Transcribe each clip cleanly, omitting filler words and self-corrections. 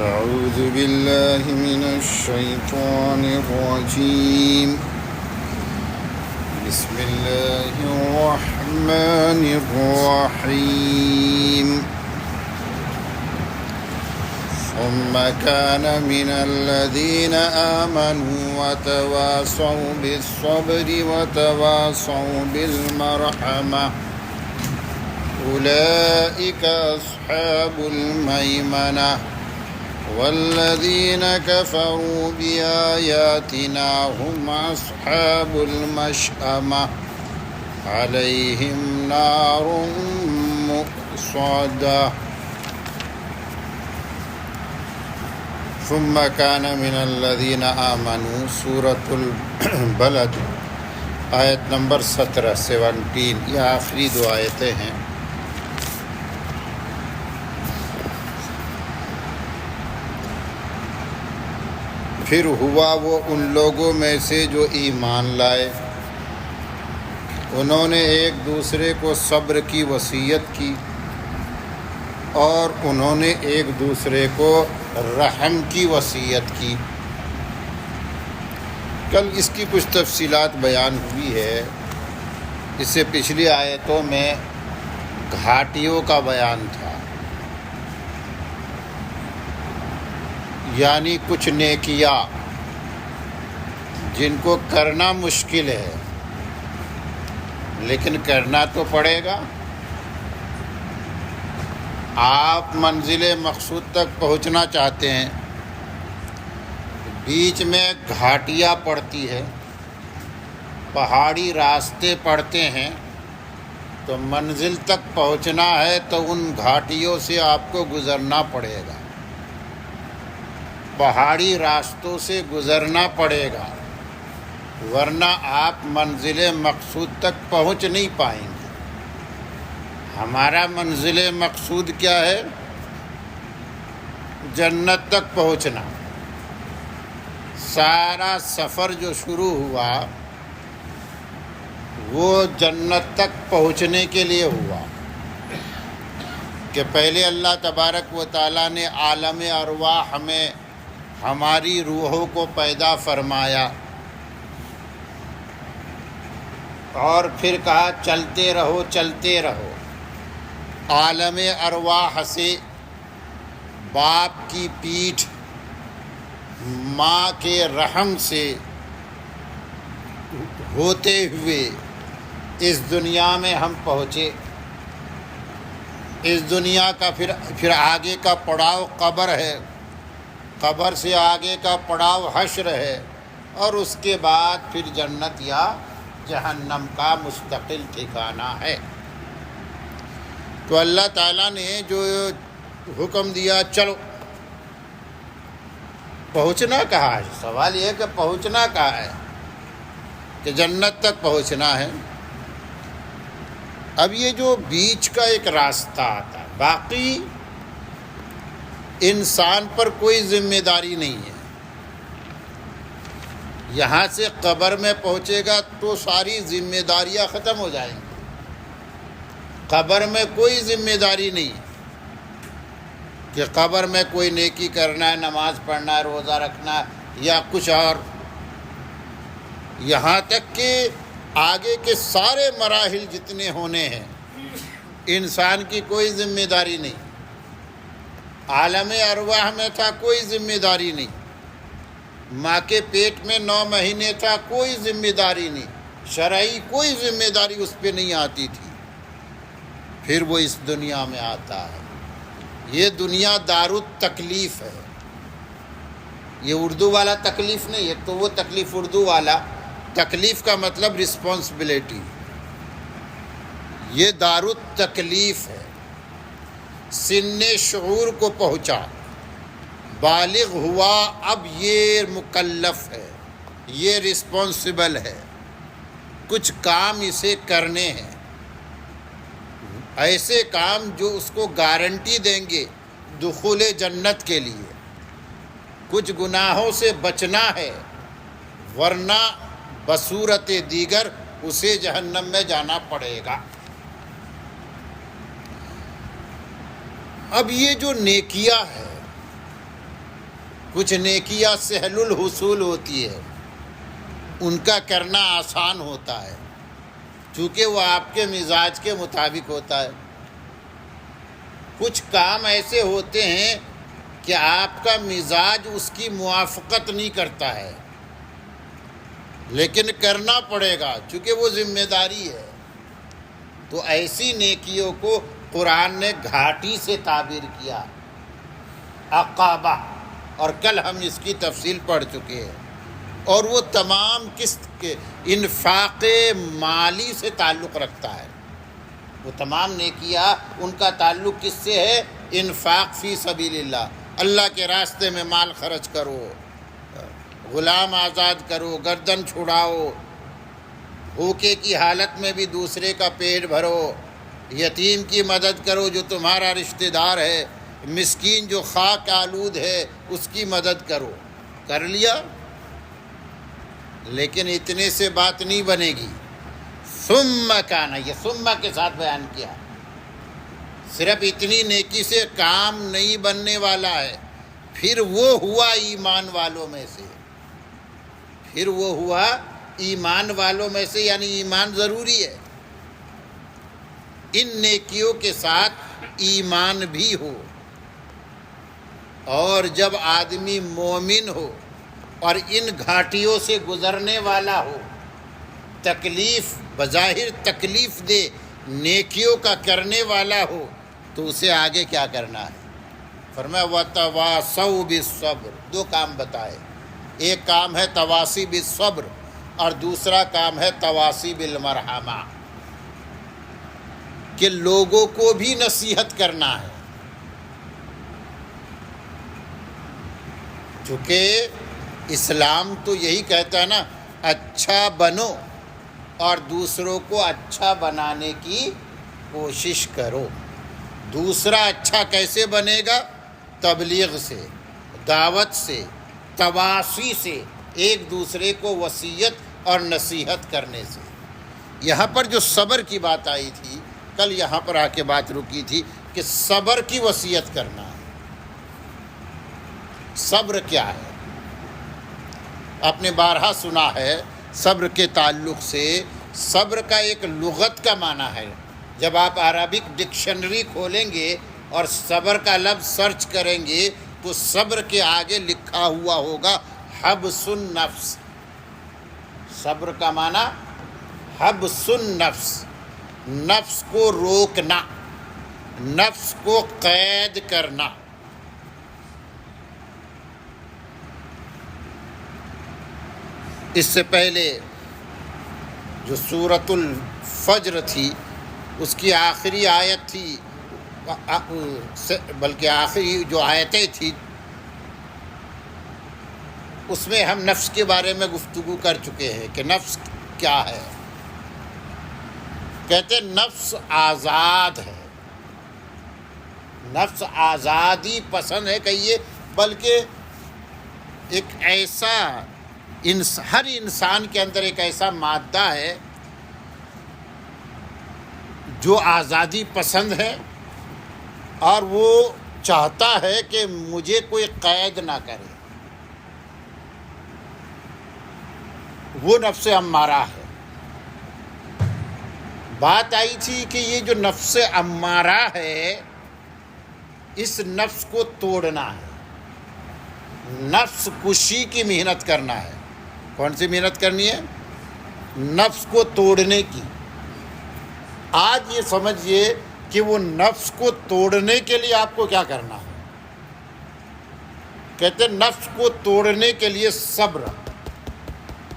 أعوذ بالله من الشيطان الرجيم. بسم الله الرحمن الرحيم. ثم كان من الذين آمنوا وتواصوا بالصبر وتواصوا بالمرحمة أولئك أصحاب الميمنة والذين كفروا بآياتنا هم أصحاب المشأمة عليهم نار مؤصدة. ثم كان من الذين آمنوا سورة البلد آیت نمبر 17 یہ آخری دو آیتیں ہیں. پھر ہوا وہ ان لوگوں میں سے جو ایمان لائے، انہوں نے ایک دوسرے کو صبر کی وصیت کی اور انہوں نے ایک دوسرے کو رحم کی وصیت کی. کل اس کی کچھ تفصیلات بیان ہوئی ہے. اس سے پچھلی آیتوں میں گھاٹیوں کا بیان تھا، یعنی کچھ نیکیاں جن کو کرنا مشکل ہے لیکن کرنا تو پڑے گا. آپ منزل مقصود تک پہنچنا چاہتے ہیں، بیچ میں گھاٹیاں پڑتی ہے، پہاڑی راستے پڑتے ہیں، تو منزل تک پہنچنا ہے تو ان گھاٹیوں سے آپ کو گزرنا پڑے گا، پہاڑی راستوں سے گزرنا پڑے گا، ورنہ آپ منزل مقصود تک پہنچ نہیں پائیں گے. ہمارا منزل مقصود کیا ہے؟ جنت تک پہنچنا. سارا سفر جو شروع ہوا وہ جنت تک پہنچنے کے لیے ہوا کہ پہلے اللہ تبارک و تعالیٰ نے عالم ارواح میں ہماری روحوں کو پیدا فرمایا اور پھر کہا چلتے رہو چلتے رہو. عالم ارواح سے باپ کی پیٹھ، ماں کے رحم سے ہوتے ہوئے اس دنیا میں ہم پہنچے. اس دنیا کا پھر آگے کا پڑاؤ قبر ہے، قبر سے آگے کا پڑاؤ حشر ہے، اور اس کے بعد پھر جنت یا جہنم کا مستقل ٹھکانہ ہے. تو اللہ تعالیٰ نے جو حکم دیا چلو، پہنچنا کہاں ہے؟ سوال یہ ہے کہ پہنچنا کہاں ہے؟ کہ جنت تک پہنچنا ہے. اب یہ جو بیچ کا ایک راستہ آتا ہے، باقی انسان پر کوئی ذمہ داری نہیں ہے. یہاں سے قبر میں پہنچے گا تو ساری ذمہ داریاں ختم ہو جائیں گی. قبر میں کوئی ذمہ داری نہیں کہ قبر میں کوئی نیکی کرنا ہے، نماز پڑھنا ہے، روزہ رکھنا ہے یا کچھ اور. یہاں تک کہ آگے کے سارے مراحل جتنے ہونے ہیں انسان کی کوئی ذمہ داری نہیں. عالم ارواح میں تھا کوئی ذمہ داری نہیں، ماں کے پیٹ میں 9 مہینے تھا کوئی ذمہ داری نہیں، شرعی کوئی ذمہ داری اس پہ نہیں آتی تھی. پھر وہ اس دنیا میں آتا ہے. یہ دنیا دار التکلیف ہے. یہ اردو والا تکلیف نہیں ہے، تو وہ تکلیف اردو والا تکلیف کا مطلب رسپانسبلٹی. یہ دار التکلیف ہے. سن شعور کو پہنچا، بالغ ہوا، اب یہ مکلف ہے، یہ رسپانسبل ہے، کچھ کام اسے کرنے ہیں، ایسے کام جو اس کو گارنٹی دیں گے دخول جنت کے لیے. کچھ گناہوں سے بچنا ہے، ورنہ بصورت دیگر اسے جہنم میں جانا پڑے گا. اب یہ جو نیکیاں ہے کچھ نیکیاں سہل الحصول ہوتی ہے، ان کا کرنا آسان ہوتا ہے چونکہ وہ آپ کے مزاج کے مطابق ہوتا ہے۔ کچھ کام ایسے ہوتے ہیں کہ آپ کا مزاج اس کی موافقت نہیں کرتا ہے، لیکن کرنا پڑے گا چونکہ وہ ذمہ داری ہے۔ تو ایسی نیکیوں کو قرآن نے گھاٹی سے تعبیر کیا، عقابہ، اور کل ہم اس کی تفصیل پڑھ چکے ہیں۔ اور وہ تمام قسط کے انفاق مالی سے تعلق رکھتا ہے۔ وہ تمام نیکیاں ان کا تعلق کس سے ہے؟ انفاق فی سبیل اللہ، اللہ کے راستے میں مال خرچ کرو، غلام آزاد کرو، گردن چھڑاؤ، بھوکے کی حالت میں بھی دوسرے کا پیٹ بھرو، یتیم کی مدد کرو جو تمہارا رشتہ دار ہے، مسکین جو خاک آلود ہے اس کی مدد کرو۔ کر لیا، لیکن اتنے سے بات نہیں بنے گی۔ ثم کان، یہ ثم کے ساتھ بیان کیا، صرف اتنی نیکی سے کام نہیں بننے والا ہے، پھر وہ ہوا ایمان والوں میں سے، پھر وہ ہوا ایمان والوں میں سے، یعنی ایمان ضروری ہے، ان نیکیوں کے ساتھ ایمان بھی ہو۔ اور جب آدمی مومن ہو اور ان گھاٹیوں سے گزرنے والا ہو، تکلیف بظاہر تکلیف دے نیکیوں کا کرنے والا ہو، تو اسے آگے کیا کرنا ہے؟ فرمایا وَتَوَاصَوْا بِالصَّبْرِ، دو کام بتائے، ایک کام ہے تواصی بالصبر اور دوسرا کام ہے تواصی بالمرحمہ، کہ لوگوں کو بھی نصیحت کرنا ہے، چونکہ اسلام تو یہی کہتا ہے نا، اچھا بنو اور دوسروں کو اچھا بنانے کی کوشش کرو۔ دوسرا اچھا کیسے بنے گا؟ تبلیغ سے، دعوت سے، تواصی سے، ایک دوسرے کو وصیت اور نصیحت کرنے سے۔ یہاں پر جو صبر کی بات آئی تھی، کل یہاں پر آ کے بات رکی تھی کہ صبر کی وصیت کرنا ہے۔ صبر کیا ہے؟ آپ نے بارہا سنا ہے صبر کے تعلق سے۔ صبر کا ایک لغت کا معنی ہے، جب آپ عربک ڈکشنری کھولیں گے اور صبر کا لفظ سرچ کریں گے تو صبر کے آگے لکھا ہوا ہوگا حبس النفس۔ صبر کا معنی حبس النفس، نفس کو روکنا، نفس کو قید کرنا۔ اس سے پہلے جو سورۃ الفجر تھی اس کی آخری آیت تھی، بلکہ آخری جو آیتیں تھیں اس میں ہم نفس کے بارے میں گفتگو کر چکے ہیں کہ نفس کیا ہے۔ کہتے ہیں نفس آزاد ہے، نفس آزادی پسند ہے کہیے، بلکہ ایک ایسا ہر انسان کے اندر ایک ایسا مادہ ہے جو آزادی پسند ہے اور وہ چاہتا ہے کہ مجھے کوئی قید نہ کرے، وہ نفس امارہ ہے۔ بات آئی تھی کہ یہ جو نفس امارہ ہے اس نفس کو توڑنا ہے، نفس کشی کی محنت کرنا ہے۔ کون سی محنت کرنی ہے؟ نفس کو توڑنے کی۔ آج یہ سمجھیے کہ وہ نفس کو توڑنے کے لیے آپ کو کیا کرنا ہے؟ کہتے ہیں نفس کو توڑنے کے لیے صبر،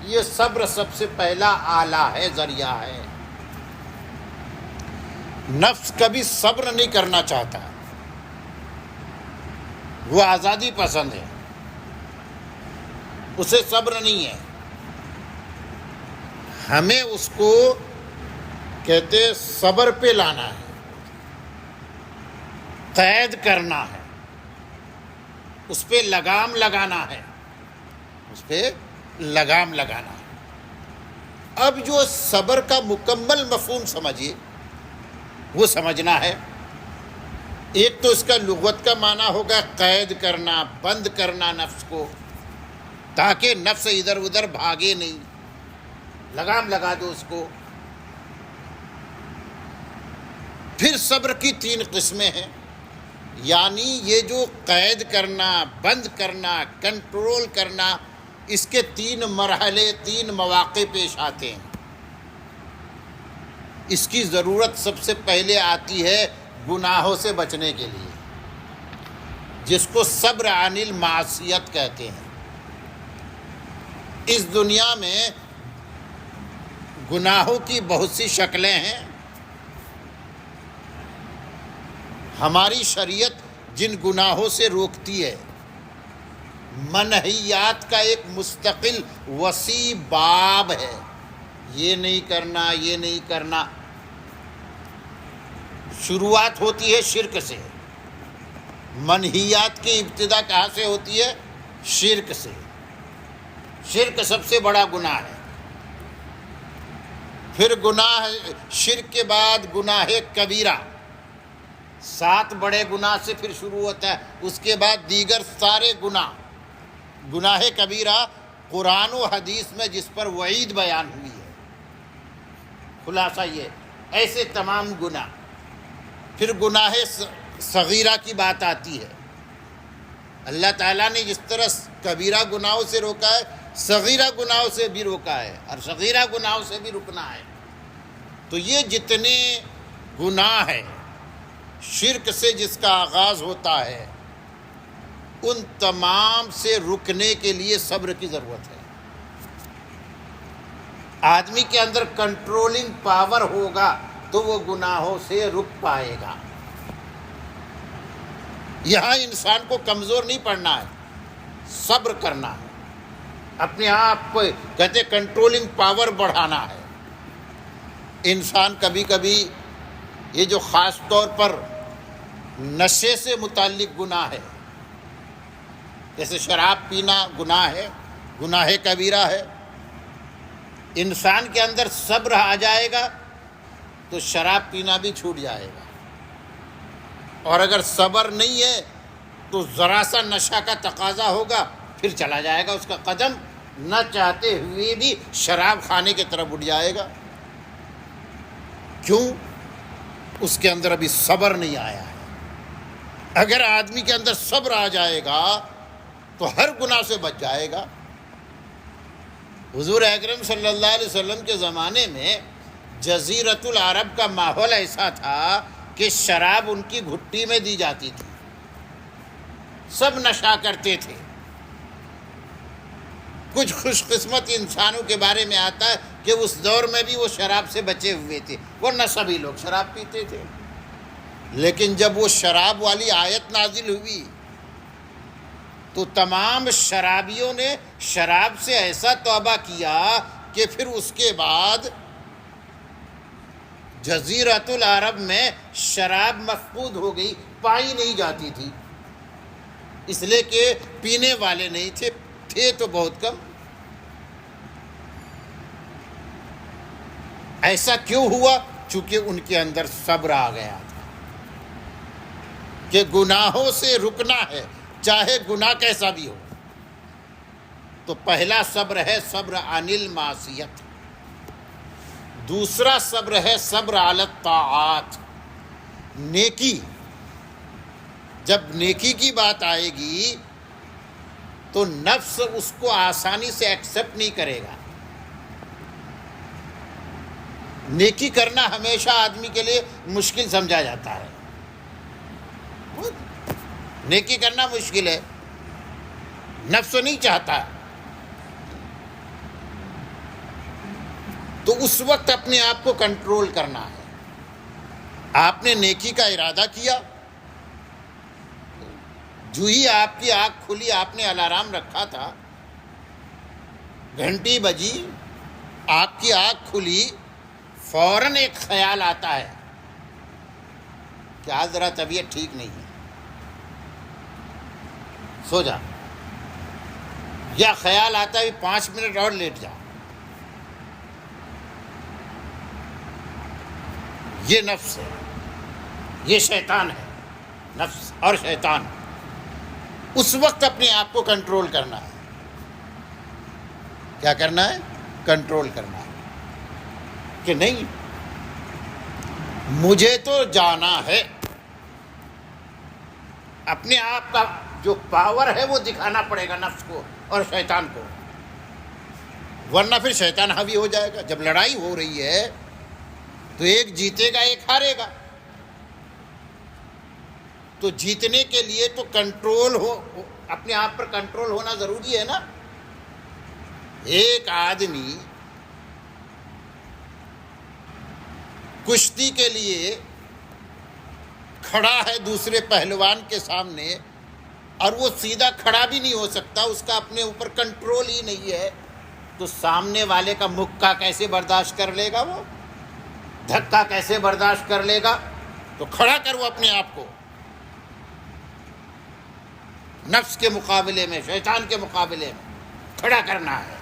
یہ صبر سب سے پہلا آلہ ہے، ذریعہ ہے۔ نفس کبھی صبر نہیں کرنا چاہتا، وہ آزادی پسند ہے، اسے صبر نہیں ہے۔ ہمیں اس کو کہتے صبر پہ لانا ہے، قید کرنا ہے، اس پہ لگام لگانا ہے، اس پہ لگام لگانا ہے۔ اب جو صبر کا مکمل مفہوم سمجھیے، وہ سمجھنا ہے ایک تو اس کا لغت کا معنی ہوگا قید کرنا، بند کرنا نفس کو، تاکہ نفس ادھر ادھر بھاگے نہیں، لگام لگا دو اس کو۔ پھر صبر کی 3 قسمیں ہیں، یعنی یہ جو قید کرنا، بند کرنا، کنٹرول کرنا، اس کے 3 مرحلے، 3 مواقع پیش آتے ہیں۔ اس کی ضرورت سب سے پہلے آتی ہے گناہوں سے بچنے کے لیے، جس کو صبر عن المعصیت کہتے ہیں۔ اس دنیا میں گناہوں کی بہت سی شکلیں ہیں۔ ہماری شریعت جن گناہوں سے روکتی ہے، منہیات کا ایک مستقل وسیع باب ہے، یہ نہیں کرنا، یہ نہیں کرنا۔ شروعات ہوتی ہے شرک سے، منہیات کی ابتدا کہاں سے ہوتی ہے؟ شرک سے۔ شرک سب سے بڑا گناہ ہے۔ پھر گناہ، شرک کے بعد گناہ کبیرہ، 7 بڑے گناہ سے پھر شروع ہوتا ہے، اس کے بعد دیگر سارے گناہ۔ گناہ کبیرہ قرآن و حدیث میں جس پر وعید بیان ہوئی ہے، خلاصہ یہ ایسے تمام گناہ۔ پھر گناہ صغیرہ کی بات آتی ہے۔ اللہ تعالیٰ نے جس طرح کبیرہ گناہوں سے روکا ہے، صغیرہ گناہوں سے بھی روکا ہے، اور صغیرہ گناہوں سے بھی رکنا ہے۔ تو یہ جتنے گناہ ہیں، شرک سے جس کا آغاز ہوتا ہے، ان تمام سے رکنے کے لیے صبر کی ضرورت ہے۔ آدمی کے اندر کنٹرولنگ پاور ہوگا تو وہ گناہوں سے رک پائے گا۔ یہاں انسان کو کمزور نہیں پڑنا ہے، صبر کرنا ہے، اپنے آپ کو کہتے کنٹرولنگ پاور بڑھانا ہے۔ انسان کبھی کبھی یہ جو خاص طور پر نشے سے متعلق گناہ ہے، جیسے شراب پینا گناہ ہے، گناہ کبیرہ ہے، انسان کے اندر صبر آ جائے گا تو شراب پینا بھی چھوٹ جائے گا، اور اگر صبر نہیں ہے تو ذرا سا نشہ کا تقاضا ہوگا، پھر چلا جائے گا اس کا قدم، نہ چاہتے ہوئے بھی شراب کھانے کی طرف اٹھ جائے گا۔ کیوں؟ اس کے اندر ابھی صبر نہیں آیا ہے۔ اگر آدمی کے اندر صبر آ جائے گا تو ہر گناہ سے بچ جائے گا۔ حضور اکرم صلی اللہ علیہ وسلم کے زمانے میں جزیرۃ العرب کا ماحول ایسا تھا کہ شراب ان کی گھٹی میں دی جاتی تھی، سب نشہ کرتے تھے۔ کچھ خوش قسمت انسانوں کے بارے میں آتا ہے کہ اس دور میں بھی وہ شراب سے بچے ہوئے تھے، ورنہ سبھی لوگ شراب پیتے تھے۔ لیکن جب وہ شراب والی آیت نازل ہوئی تو تمام شرابیوں نے شراب سے ایسا توبہ کیا کہ پھر اس کے بعد جزیرۃ العرب میں شراب مفقود ہو گئی، پائی نہیں جاتی تھی، اس لیے کہ پینے والے نہیں تھے، تھے تو بہت کم۔ ایسا کیوں ہوا؟ چونکہ ان کے اندر صبر آ گیا تھا کہ گناہوں سے رکنا ہے، چاہے گناہ کیسا بھی ہو۔ تو پہلا صبر ہے صبر عن المعصیت، دوسرا صبر ہے صبر علی الطاعات، نیکی۔ جب نیکی کی بات آئے گی تو نفس اس کو آسانی سے ایکسیپٹ نہیں کرے گا۔ نیکی کرنا ہمیشہ آدمی کے لیے مشکل سمجھا جاتا ہے، نیکی کرنا مشکل ہے، نفس نہیں چاہتا۔ تو اس وقت اپنے آپ کو کنٹرول کرنا ہے۔ آپ نے نیکی کا ارادہ کیا، جو ہی آپ کی آنکھ کھلی، آپ نے الارم رکھا تھا، گھنٹی بجی، آپ کی آنکھ کھلی، فوراً ایک خیال آتا ہے کہ آج ذرا طبیعت ٹھیک نہیں ہے، سو جا، یا خیال آتا ہے 5 منٹ اور لیٹ جا۔ یہ نفس ہے، یہ شیطان ہے۔ نفس اور شیطان، اس وقت اپنے آپ کو کنٹرول کرنا ہے۔ کیا کرنا ہے؟ کنٹرول کرنا ہے کہ نہیں مجھے تو جانا ہے، اپنے آپ کا جو پاور ہے وہ دکھانا پڑے گا نفس کو اور شیطان کو، ورنہ پھر شیطان حاوی ہو جائے گا۔ جب لڑائی ہو رہی ہے تو ایک جیتے گا ایک ہارے گا، تو جیتنے کے لیے تو کنٹرول ہو، اپنے آپ پر کنٹرول ہونا ضروری ہے نا۔ ایک آدمی کشتی کے لیے کھڑا ہے دوسرے پہلوان کے سامنے، اور وہ سیدھا کھڑا بھی نہیں ہو سکتا، اس کا اپنے اوپر کنٹرول ہی نہیں ہے، تو سامنے والے کا مکہ کیسے برداشت کر لے گا؟ وہ دھکا کیسے برداشت کر لے گا؟ تو کھڑا کرو اپنے آپ کو نفس کے مقابلے میں، شیطان کے مقابلے میں کھڑا کرنا ہے۔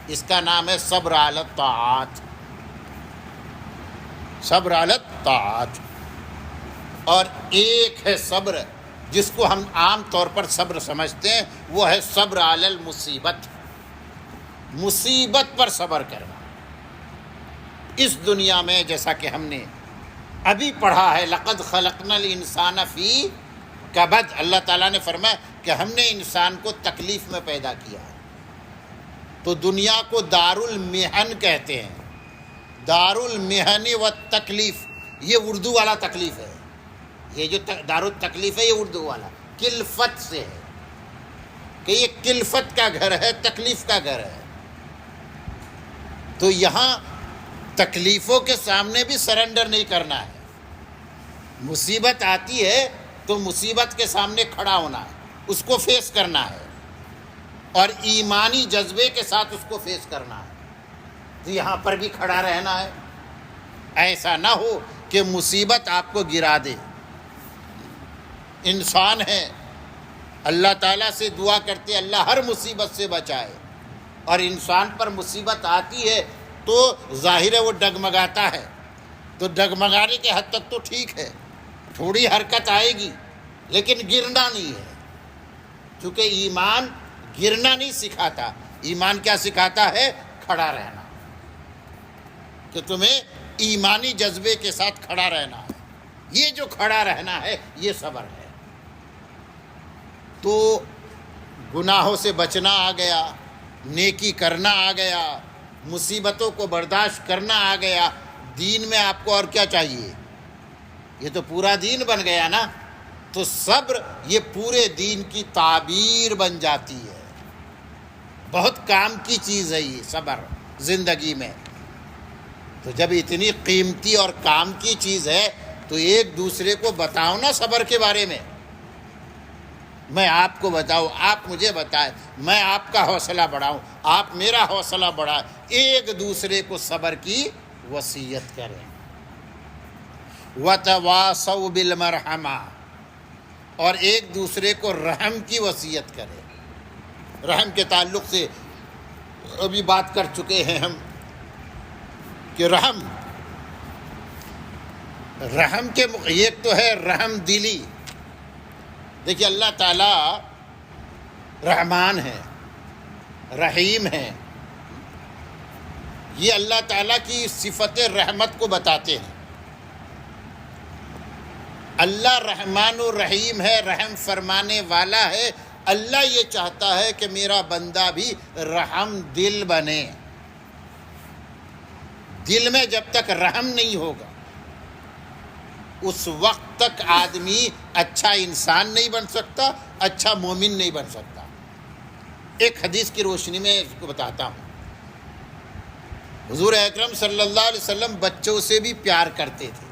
اس کا نام ہے صبر علی الطاعات، صبر علی الطاعات۔ اور ایک ہے صبر جس کو ہم عام طور پر صبر سمجھتے ہیں، وہ ہے صبر علی المصیبت، مصیبت پر صبر کرنا۔ اس دنیا میں جیسا کہ ہم نے ابھی پڑھا ہے، لقد خلقنا الانسان فی کبد، اللہ تعالیٰ نے فرمایا کہ ہم نے انسان کو تکلیف میں پیدا کیا ہے۔ تو دنیا کو دار المحن کہتے ہیں، دار المحن والتکلیف، یہ اردو والا تکلیف ہے، یہ جو دار التکلیف ہے یہ اردو والا کلفت سے ہے، کہ یہ کلفت کا گھر ہے، تکلیف کا گھر ہے۔ تو یہاں تکلیفوں کے سامنے بھی سرنڈر نہیں کرنا ہے، مصیبت آتی ہے تو مصیبت کے سامنے کھڑا ہونا ہے، اس کو فیس کرنا ہے، اور ایمانی جذبے کے ساتھ اس کو فیس کرنا ہے۔ تو یہاں پر بھی کھڑا رہنا ہے، ایسا نہ ہو کہ مصیبت آپ کو گرا دے۔ انسان ہے، اللہ تعالیٰ سے دعا کرتے اللہ ہر مصیبت سے بچائے، اور انسان پر مصیبت آتی ہے تو ظاہر ہے وہ ڈگمگاتا ہے، تو ڈگمگانے کے حد تک تو ٹھیک ہے، تھوڑی حرکت آئے گی لیکن گرنا نہیں ہے، چونکہ ایمان گرنا نہیں سکھاتا، ایمان کیا سکھاتا ہے؟ کھڑا رہنا، کہ تمہیں ایمانی جذبے کے ساتھ کھڑا رہنا ہے۔ یہ جو کھڑا رہنا ہے یہ صبر ہے۔ تو گناہوں سے بچنا آ گیا، نیکی کرنا آ گیا، مصیبتوں کو برداشت کرنا آ گیا، دین میں آپ کو اور کیا چاہیے؟ یہ تو پورا دین بن گیا نا۔ تو صبر یہ پورے دین کی تعبیر بن جاتی ہے، بہت کام کی چیز ہے یہ صبر زندگی میں۔ تو جب اتنی قیمتی اور کام کی چیز ہے تو ایک دوسرے کو بتاؤ نا صبر کے بارے میں، میں آپ کو بتاؤں، آپ مجھے بتائیں، میں آپ کا حوصلہ بڑھاؤں، آپ میرا حوصلہ بڑھائیں، ایک دوسرے کو صبر کی وصیت کریں۔ وَتَوَاصَوْا بِالْمَرْحَمَةِ، اور ایک دوسرے کو رحم کی وصیت کریں۔ رحم کے تعلق سے ابھی بات کر چکے ہیں ہم کہ رحم کے ایک تو ہے رحم دلی۔ دیکھیے اللہ تعالیٰ رحمان ہے، رحیم ہے، یہ اللہ تعالیٰ کی صفت رحمت کو بتاتے ہیں۔ اللہ رحمان و رحیم ہے، رحم فرمانے والا ہے۔ اللہ یہ چاہتا ہے کہ میرا بندہ بھی رحم دل بنے۔ دل میں جب تک رحم نہیں ہوگا اس وقت تک آدمی اچھا انسان نہیں بن سکتا، اچھا مومن نہیں بن سکتا۔ ایک حدیث کی روشنی میں اس کو بتاتا ہوں۔ حضور اکرم صلی اللہ علیہ وسلم بچوں سے بھی پیار کرتے تھے،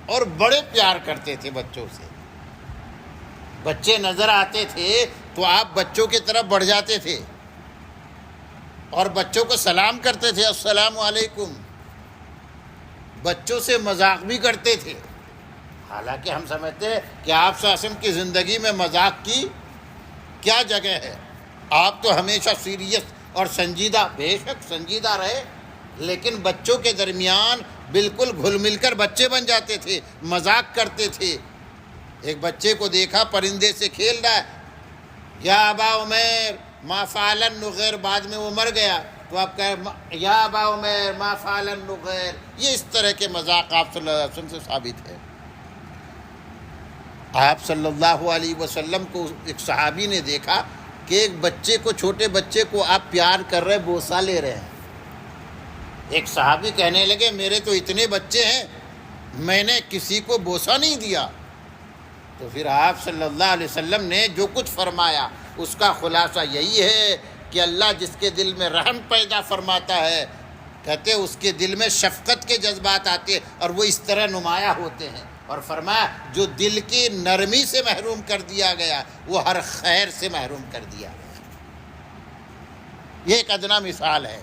اور بڑے پیار کرتے تھے بچوں سے۔ بچے نظر آتے تھے تو آپ بچوں کی طرف بڑھ جاتے تھے اور بچوں کو سلام کرتے تھے، السلام علیکم۔ بچوں سے مذاق بھی کرتے تھے، حالانکہ ہم سمجھتے ہیں کہ آپ صلی اللہ علیہ وسلم کی زندگی میں مذاق کی کیا جگہ ہے، آپ تو ہمیشہ سیریس اور سنجیدہ، بے شک سنجیدہ رہے، لیکن بچوں کے درمیان بالکل گھل مل کر بچے بن جاتے تھے، مذاق کرتے تھے، ایک بچے کو دیکھا پرندے سے کھیل رہا ہے، یا ابا عمیر ما فعل النغیر، بعد میں وہ مر گیا تو آپ کہہ یا ابا عمیر ما فعل النغیر، یہ اس طرح کے مذاق آپ صلی اللہ علیہ وسلم سے ثابت ہے۔ آپ صلی اللہ علیہ وسلم کو ایک صحابی نے دیکھا کہ ایک بچے کو، چھوٹے بچے کو آپ پیار کر رہے، بوسہ لے رہے ہیں۔ ایک صحابی کہنے لگے میرے تو اتنے بچے ہیں، میں نے کسی کو بوسہ نہیں دیا۔ تو پھر آپ صلی اللہ علیہ وسلم نے جو کچھ فرمایا اس کا خلاصہ یہی ہے کہ اللہ جس کے دل میں رحم پیدا فرماتا ہے، کہتے اس کے دل میں شفقت کے جذبات آتے ہیں اور وہ اس طرح نمایاں ہوتے ہیں، اور فرمایا جو دل کی نرمی سے محروم کر دیا گیا وہ ہر خیر سے محروم کر دیا گیا۔ یہ ایک ادنا مثال ہے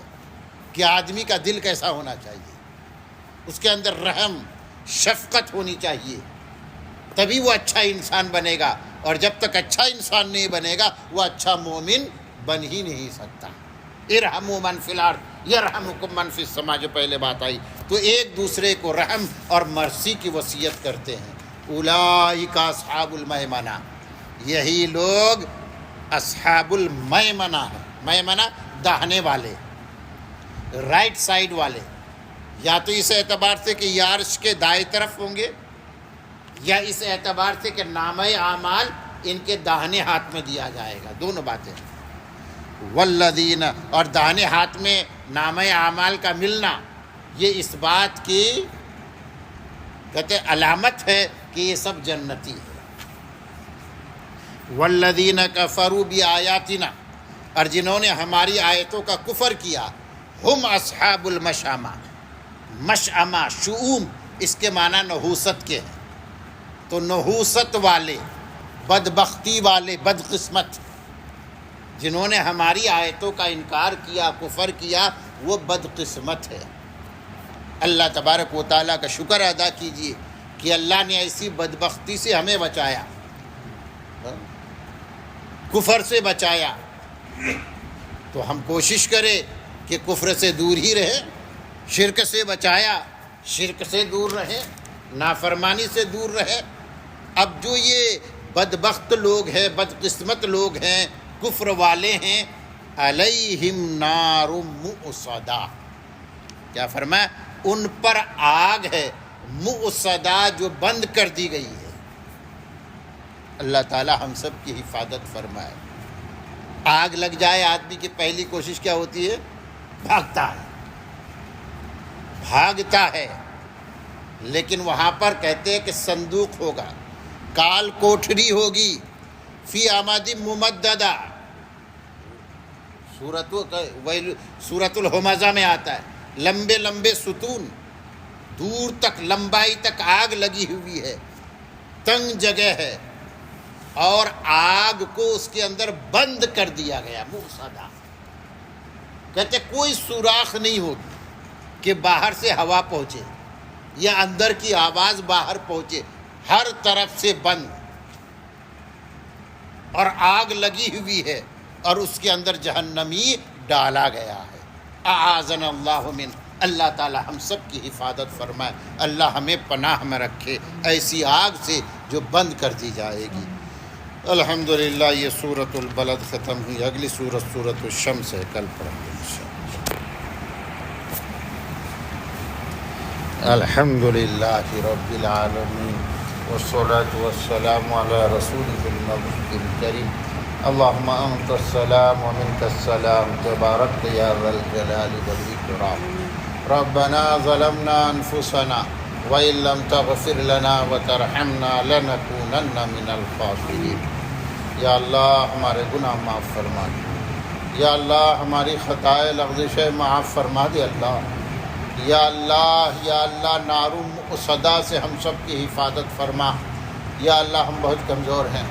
کہ آدمی کا دل کیسا ہونا چاہیے، اس کے اندر رحم شفقت ہونی چاہیے، تبھی وہ اچھا انسان بنے گا، اور جب تک اچھا انسان نہیں بنے گا وہ اچھا مومن بن ہی نہیں سکتا۔ ارحموا من فی الارض یرحمکم من فی السماء، جو پہلے بات آئی، تو ایک دوسرے کو رحم اور مرسی کی وصیت کرتے ہیں۔ اولئک اصحاب المیمنہ، یہی لوگ اصحاب المیمنہ ہیں۔ میمنہ داہنے والے، رائٹ سائڈ والے، یا تو اس اعتبار سے کہ یہ عرش کے دائیں طرف ہوں گے، یا اس اعتبار سے کہ نامہ اعمال ان کے داہنے ہاتھ میں دیا جائے گا، دونوں باتیں۔ والذین، اور داہنے ہاتھ میں نامہ اعمال کا ملنا یہ اس بات کی کہتے علامت ہے کہ یہ سب جنتی ہے۔ والذین کفروا بآیاتنا، اور جنہوں نے ہماری آیتوں کا کفر کیا، ہم اصحاب المشأمہ، مشأمہ شؤوم اس کے معنی نحوست کے ہیں، تو نحوست والے، بدبختی والے، بدقسمت، جنہوں نے ہماری آیتوں کا انکار کیا، کفر کیا، وہ بدقسمت ہے۔ اللہ تبارک و تعالیٰ کا شکر ادا کیجیے کہ اللہ نے ایسی بدبختی سے ہمیں بچایا، کفر سے بچایا۔ تو ہم کوشش کریں کہ کفر سے دور ہی رہیں، شرک سے بچایا، شرک سے دور رہیں، نافرمانی سے دور رہیں۔ اب جو یہ بدبخت لوگ ہیں، بدقسمت لوگ ہیں، کفر والے ہیں، علیہم نار مؤصدہ، کیا فرمایا؟ ان پر آگ ہے، مؤصدہ جو بند کر دی گئی ہے۔ اللہ تعالی ہم سب کی حفاظت فرمائے۔ آگ لگ جائے آدمی کی پہلی کوشش کیا ہوتی ہے؟ بھاگتا ہے، بھاگتا ہے، لیکن وہاں پر کہتے ہیں کہ صندوق ہوگا، کال کوٹھری ہوگی، فی عمد ممددہ، سورۃ الہمزہ میں آتا ہے، لمبے لمبے ستون، دور تک، لمبائی تک آگ لگی ہوئی ہے، تنگ جگہ ہے، اور آگ کو اس کے اندر بند کر دیا گیا، مؤصدہ، کہتے کوئی سوراخ نہیں ہوگی کہ باہر سے ہوا پہنچے یا اندر کی آواز باہر پہنچے، ہر طرف سے بند، اور آگ لگی ہوئی ہے، اور اس کے اندر جہنمی ڈالا گیا ہے۔ اعاذنا اللہ من، اللہ تعالی ہم سب کی حفاظت فرمائے، اللہ ہمیں پناہ میں رکھے ایسی آگ سے جو بند کر دی جائے گی۔ الحمدللہ یہ سورۃ البلد ختم ہوئی، اگلی سورۃ الشمس ہے، کل پڑھیں گے انشاءاللہ۔ الحمدللہ رب العالمین، والصلاة والسلام علی رسولہ النبی الکریم، اللہم انت السلام ومنک السلام، تبارک یا ذا الجلال والاکرام۔ ربنا ظلمنا انفسنا وإن لم تغفر لنا وترحمنا لنكونن من الخاسرین۔ یا اللہ ہمارے گناہ معاف فرما دے، یا اللہ ہماری خطائے لغزشیں معاف فرما دے اللہ، یا اللہ نار مؤصدہ سے ہم سب کی حفاظت فرما۔ یا اللہ ہم بہت کمزور ہیں،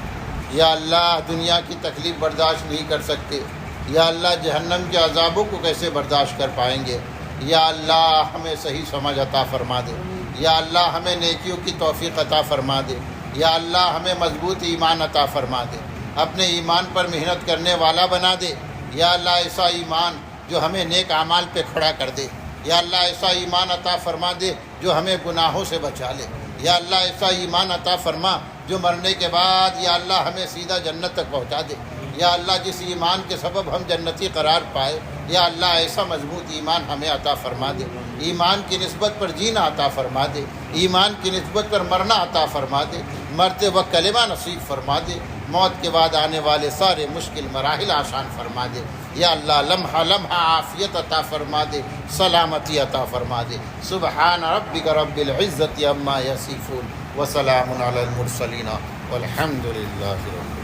یا اللہ دنیا کی تکلیف برداشت نہیں کر سکتے، یا اللہ جہنم کے عذابوں کو کیسے برداشت کر پائیں گے۔ یا اللہ ہمیں صحیح سمجھ عطا فرما دے، یا اللہ ہمیں نیکیوں کی توفیق عطا فرما دے، یا اللہ ہمیں مضبوط ایمان عطا فرما دے، اپنے ایمان پر محنت کرنے والا بنا دے۔ یا اللہ ایسا ایمان جو ہمیں نیک اعمال پہ کھڑا کر دے، یا اللہ ایسا ایمان عطا فرما دے جو ہمیں گناہوں سے بچا لے، یا اللہ ایسا ایمان عطا فرما جو مرنے کے بعد یا اللہ ہمیں سیدھا جنت تک پہنچا دے، یا اللہ جس ایمان کے سبب ہم جنتی قرار پائے، یا اللہ ایسا مضبوط ایمان ہمیں عطا فرما دے، ایمان کی نسبت پر جینا عطا فرما دے، ایمان کی نسبت پر مرنا عطا فرما دے، مرتے وقت کلمہ نصیب فرما دے، موت کے بعد آنے والے سارے مشکل مراحل آسان فرما دے، یا اللہ لمحہ لمحہ عافیت عطا فرما دے، سلامتی عطا فرما دے۔ سبحان ربک رب العزت عما یصفون وسلام علی المرسلین والحمد للہ رب